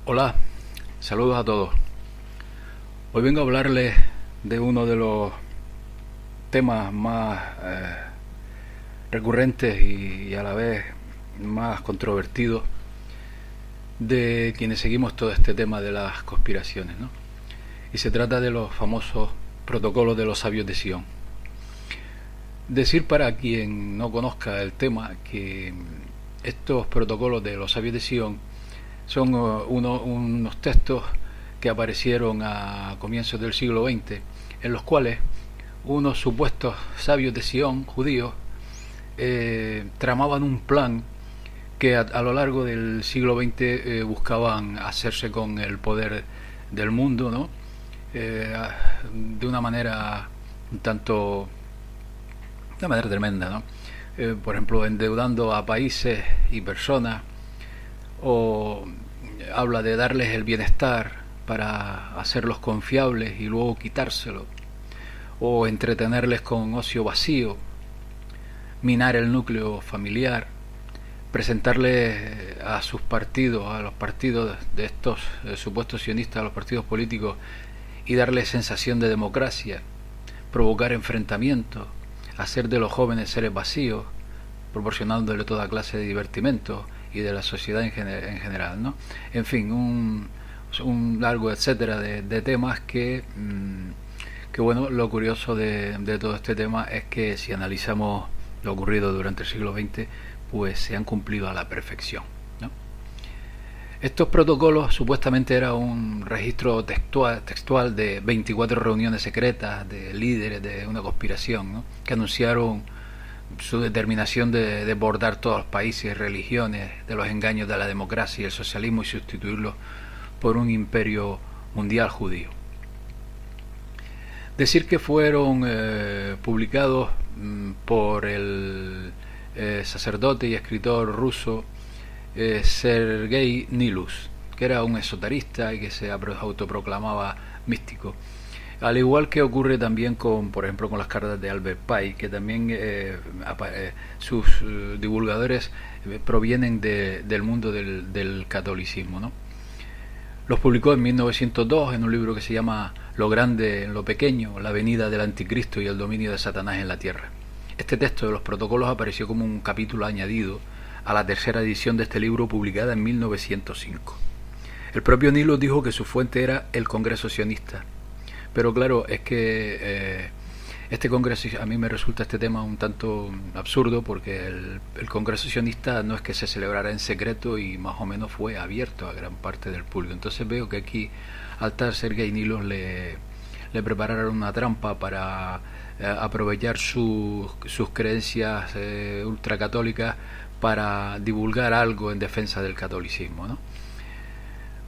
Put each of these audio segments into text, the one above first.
Hola, saludos a todos. Hoy vengo a hablarles de uno de los temas más recurrentes y a la vez más controvertidos de quienes seguimos todo este tema de las conspiraciones, ¿no? Y se trata de los famosos protocolos de los sabios de Sion. Decir para quien no conozca el tema que estos protocolos de los sabios de Sion son unos textos que aparecieron a comienzos del siglo XX, en los cuales unos supuestos sabios de Sion, judíos, tramaban un plan que a lo largo del siglo XX buscaban hacerse con el poder del mundo, ¿no? De una manera un tanto, de una manera tremenda, ¿no? Por ejemplo, endeudando a países y personas, o habla de darles el bienestar para hacerlos confiables y luego quitárselo, o entretenerles con ocio vacío, minar el núcleo familiar, presentarles a sus partidos, a los partidos de estos supuestos sionistas, a los partidos políticos, y darles sensación de democracia, provocar enfrentamientos, hacer de los jóvenes seres vacíos, proporcionándole toda clase de divertimentos y de la sociedad en general, ¿no? En fin, un largo etcétera de temas que bueno, lo curioso de todo este tema es que si analizamos lo ocurrido durante el siglo XX, pues se han cumplido a la perfección, ¿no? Estos protocolos supuestamente era un registro textual de 24 reuniones secretas de líderes de una conspiración, ¿no? Que anunciaron su determinación de desbordar todos los países y religiones de los engaños de la democracia y el socialismo y sustituirlos por un imperio mundial judío. Decir que fueron publicados por el sacerdote y escritor ruso Sergei Nilus, que era un esoterista y que se autoproclamaba místico. Al igual que ocurre también con, por ejemplo, con las cartas de Albert Pike, que también sus divulgadores provienen del mundo del catolicismo, ¿no? Los publicó en 1902 en un libro que se llama Lo grande en lo pequeño, la venida del anticristo y el dominio de Satanás en la tierra. Este texto de los protocolos apareció como un capítulo añadido a la tercera edición de este libro, publicada en 1905. El propio Nilo dijo que su fuente era el Congreso Sionista. Pero claro, es que este congreso, a mí me resulta este tema un tanto absurdo, porque el congreso sionista no es que se celebrara en secreto y más o menos fue abierto a gran parte del público. Entonces veo que aquí al tal Sergei Nilus le prepararon una trampa para aprovechar sus creencias ultracatólicas para divulgar algo en defensa del catolicismo, ¿no?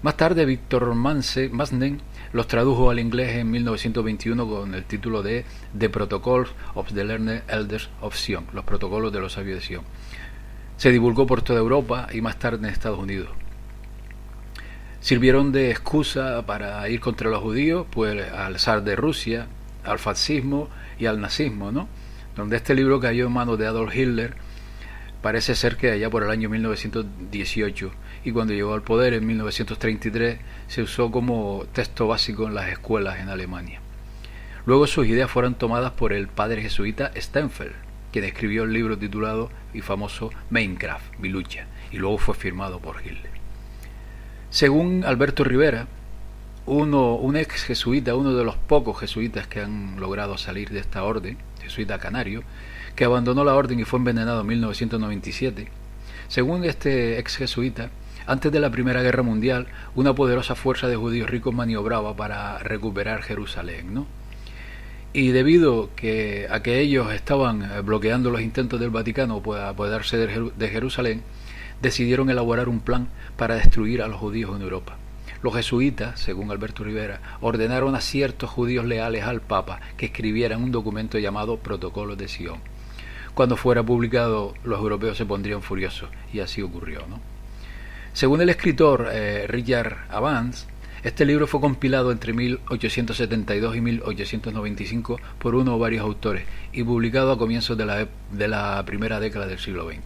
Más tarde, Víctor Mansden los tradujo al inglés en 1921 con el título de The Protocols of the Learned Elders of Sion, los protocolos de los sabios de Sion. Se divulgó por toda Europa y más tarde en Estados Unidos. Sirvieron de excusa para ir contra los judíos, pues al zar de Rusia, al fascismo y al nazismo, ¿no? Donde este libro cayó en manos de Adolf Hitler, parece ser que allá por el año 1918, y cuando llegó al poder en 1933 se usó como texto básico en las escuelas en Alemania. Luego sus ideas fueron tomadas por el padre jesuita Steinfeld, quien escribió el libro titulado y famoso Mein Kampf, mi lucha, y luego fue firmado por Hitler. Según Alberto Rivera, un ex jesuita, uno de los pocos jesuitas que han logrado salir de esta orden, jesuita canario, que abandonó la orden y fue envenenado en 1997. Según este ex jesuita, antes de la Primera Guerra Mundial, una poderosa fuerza de judíos ricos maniobraba para recuperar Jerusalén, ¿no? Y debido a que ellos estaban bloqueando los intentos del Vaticano para apoderarse de Jerusalén, decidieron elaborar un plan para destruir a los judíos en Europa. Los jesuitas, según Alberto Rivera, ordenaron a ciertos judíos leales al Papa que escribieran un documento llamado Protocolos de Sion. Cuando fuera publicado, los europeos se pondrían furiosos, y así ocurrió, ¿no? Según el escritor Richard Evans, este libro fue compilado entre 1872 y 1895 por uno o varios autores y publicado a comienzos de la primera década del siglo XX.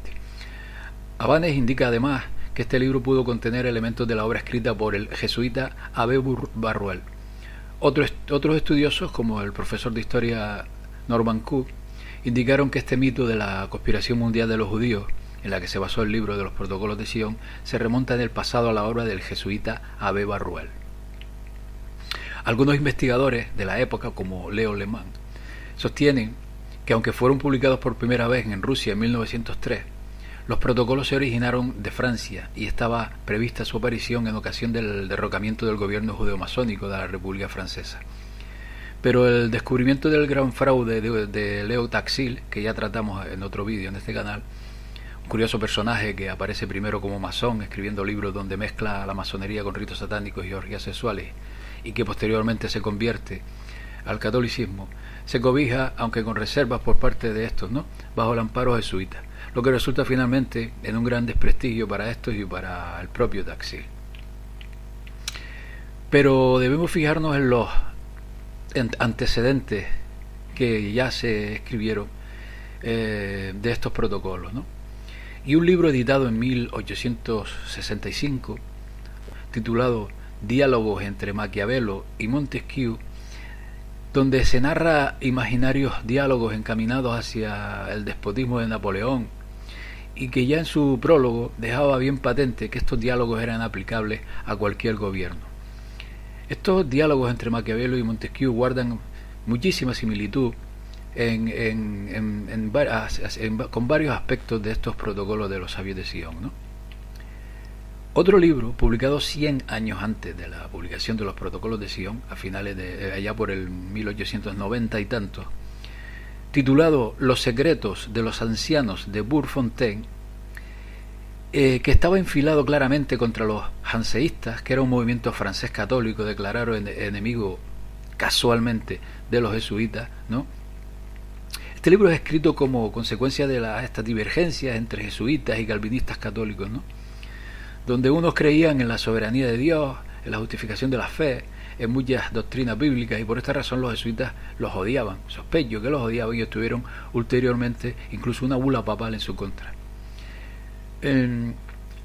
Evans indica además que este libro pudo contener elementos de la obra escrita por el jesuita Abbé Barruel. Otros estudiosos, como el profesor de historia Norman Cook, indicaron que este mito de la conspiración mundial de los judíos, en la que se basó el libro de los protocolos de Sion, se remonta en el pasado a la obra del jesuita Abbé Barruel. Algunos investigadores de la época, como Leo Leman, sostienen que aunque fueron publicados por primera vez en Rusia en 1903, los protocolos se originaron de Francia y estaba prevista su aparición en ocasión del derrocamiento del gobierno judeo-masónico de la República Francesa. Pero el descubrimiento del gran fraude de Leo Taxil, que ya tratamos en otro vídeo en este canal, un curioso personaje que aparece primero como masón, escribiendo libros donde mezcla la masonería con ritos satánicos y orgías sexuales, y que posteriormente se convierte al catolicismo, se cobija, aunque con reservas por parte de estos, ¿no?, bajo el amparo jesuita, lo que resulta finalmente en un gran desprestigio para estos y para el propio Taxil. Pero debemos fijarnos en los antecedentes que ya se escribieron de estos protocolos, ¿no? Y un libro editado en 1865 titulado Diálogos entre Maquiavelo y Montesquieu, donde se narra imaginarios diálogos encaminados hacia el despotismo de Napoleón, y que ya en su prólogo dejaba bien patente que estos diálogos eran aplicables a cualquier gobierno. Estos diálogos entre Maquiavelo y Montesquieu guardan muchísima similitud con varios aspectos de estos protocolos de los sabios de Sion, ¿no? Otro libro, publicado 100 años antes de la publicación de los protocolos de Sion, a finales de allá por el 1890 y tantos, titulado Los secretos de los ancianos de Bourg-Fontaine, que estaba enfilado claramente contra los janseístas, que era un movimiento francés católico declarado enemigo casualmente de los jesuitas, ¿no? Este libro es escrito como consecuencia de estas divergencias entre jesuitas y calvinistas católicos, ¿no?, donde unos creían en la soberanía de Dios, en la justificación de la fe, en muchas doctrinas bíblicas, y por esta razón los jesuitas los odiaban. Sospecho que los odiaban y obtuvieron ulteriormente incluso una bula papal en su contra.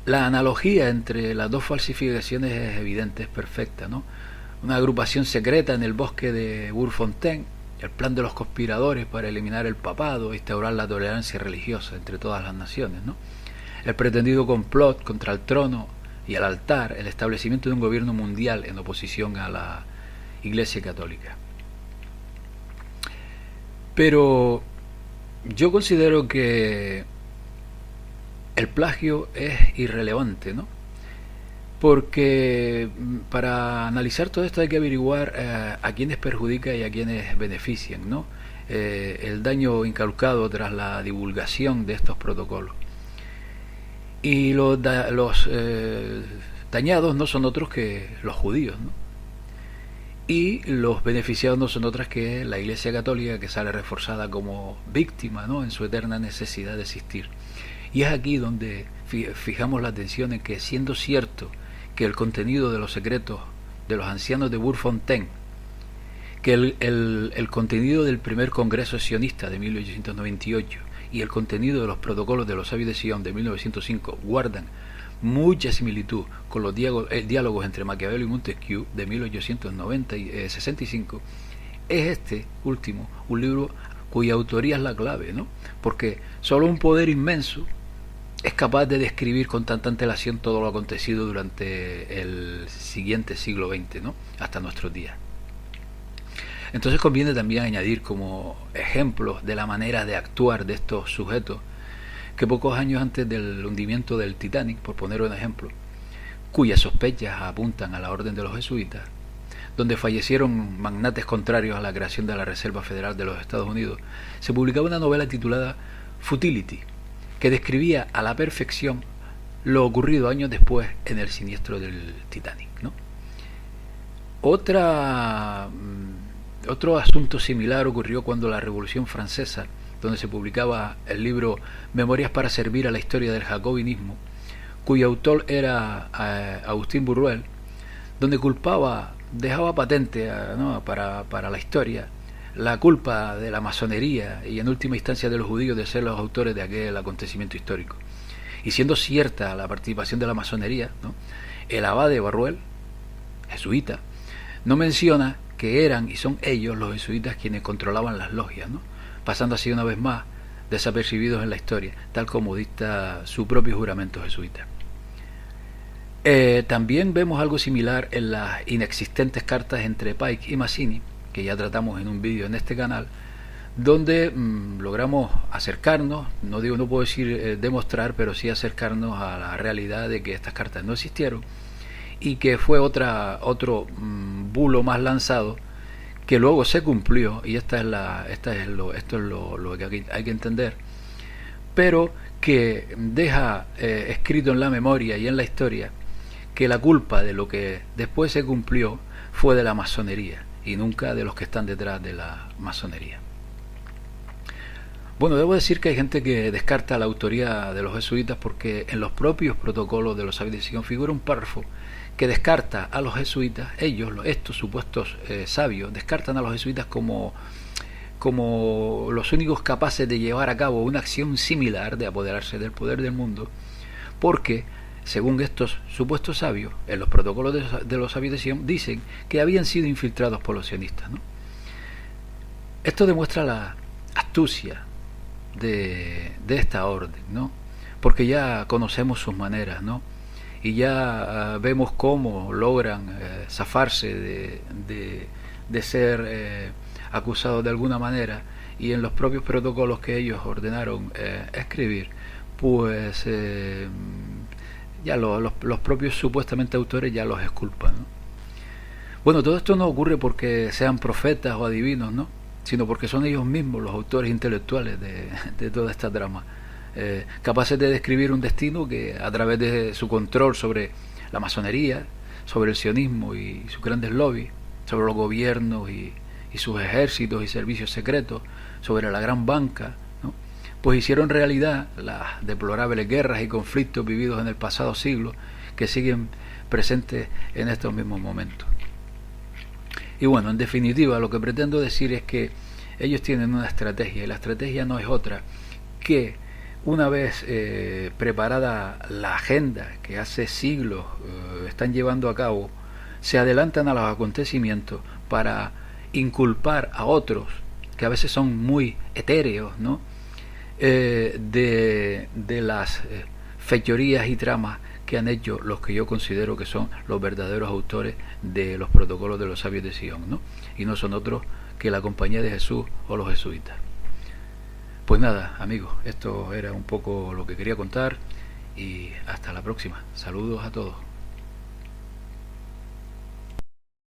La analogía entre las dos falsificaciones es evidente, es perfecta, ¿no? Una agrupación secreta en el bosque de Bourg-Fontaine, el plan de los conspiradores para eliminar el papado e instaurar la tolerancia religiosa entre todas las naciones, ¿no? El pretendido complot contra el trono y el altar, el establecimiento de un gobierno mundial en oposición a la Iglesia Católica. Pero yo considero que el plagio es irrelevante, ¿no? Porque para analizar todo esto hay que averiguar a quiénes perjudica y a quiénes benefician, ¿no? El daño inculcado tras la divulgación de estos protocolos. Y los dañados no son otros que los judíos, ¿no? Y los beneficiados no son otras que la Iglesia Católica, que sale reforzada como víctima, ¿no?, en su eterna necesidad de existir. Y es aquí donde fijamos la atención en que, siendo cierto que el contenido de los secretos de los ancianos de Bourg-Fontaine, que el contenido del primer Congreso Sionista de 1898 y el contenido de los protocolos de los sabios de Sion de 1905 guardan mucha similitud con los diálogos entre Maquiavelo y Montesquieu de 1865, es este último un libro cuya autoría es la clave, ¿no? Porque solo un poder inmenso es capaz de describir con tanta antelación todo lo acontecido durante el siguiente siglo XX, ¿no?, hasta nuestros días. Entonces conviene también añadir como ejemplos de la manera de actuar de estos sujetos que pocos años antes del hundimiento del Titanic, por poner un ejemplo, cuyas sospechas apuntan a la orden de los jesuitas, donde fallecieron magnates contrarios a la creación de la Reserva Federal de los Estados Unidos, se publicaba una novela titulada Futility, que describía a la perfección lo ocurrido años después en el siniestro del Titanic, ¿no? Otro asunto similar ocurrió cuando la Revolución Francesa, donde se publicaba el libro Memorias para servir a la historia del jacobinismo, cuyo autor era Agustín Burruel, donde dejaba patente, ¿no?, para la historia la culpa de la masonería y en última instancia de los judíos de ser los autores de aquel acontecimiento histórico. y siendo cierta la participación de la masonería, ¿no?, el abade Barruel, jesuita, no menciona que eran y son ellos, los jesuitas, quienes controlaban las logias, ¿no?, pasando así una vez más desapercibidos en la historia, tal como dicta su propio juramento jesuita. También vemos algo similar en las inexistentes cartas entre Pike y Mazzini, que ya tratamos en un vídeo en este canal, donde logramos acercarnos, no puedo decir demostrar, pero sí acercarnos a la realidad de que estas cartas no existieron y que fue otro bulo más lanzado que luego se cumplió, y esto es lo que hay que entender, pero que deja escrito en la memoria y en la historia que la culpa de lo que después se cumplió fue de la masonería y nunca de los que están detrás de la masonería. Bueno, debo decir que hay gente que descarta la autoría de los jesuitas porque en los propios protocolos de los sabios de Sion figura un párrafo que descarta a los jesuitas, estos supuestos sabios, descartan a los jesuitas como los únicos capaces de llevar a cabo una acción similar de apoderarse del poder del mundo, porque según estos supuestos sabios, en los protocolos de los sabios de Sion dicen que habían sido infiltrados por los sionistas, ¿no? Esto demuestra la astucia de esta orden, ¿no?, porque ya conocemos sus maneras, ¿no?, y ya vemos cómo logran zafarse de ser acusados de alguna manera, y en los propios protocolos que ellos ordenaron escribir, pues ya los propios supuestamente autores ya los exculpan, ¿no? Bueno, todo esto no ocurre porque sean profetas o adivinos, ¿no?, sino porque son ellos mismos los autores intelectuales de toda esta trama, capaces de describir un destino que, a través de su control sobre la masonería, sobre el sionismo y sus grandes lobbies, sobre los gobiernos y sus ejércitos y servicios secretos, sobre la gran banca, ¿no?, pues hicieron realidad las deplorables guerras y conflictos vividos en el pasado siglo, que siguen presentes en estos mismos momentos. Y bueno, en definitiva, lo que pretendo decir es que ellos tienen una estrategia, y la estrategia no es otra que, una vez preparada la agenda que hace siglos están llevando a cabo, se adelantan a los acontecimientos para inculpar a otros, que a veces son muy etéreos, ¿no?, de las fechorías y tramas que han hecho los que yo considero que son los verdaderos autores de los protocolos de los sabios de Sion, ¿no?, y no son otros que la Compañía de Jesús o los jesuitas. Pues nada, amigos, esto era un poco lo que quería contar, y hasta la próxima. Saludos a todos.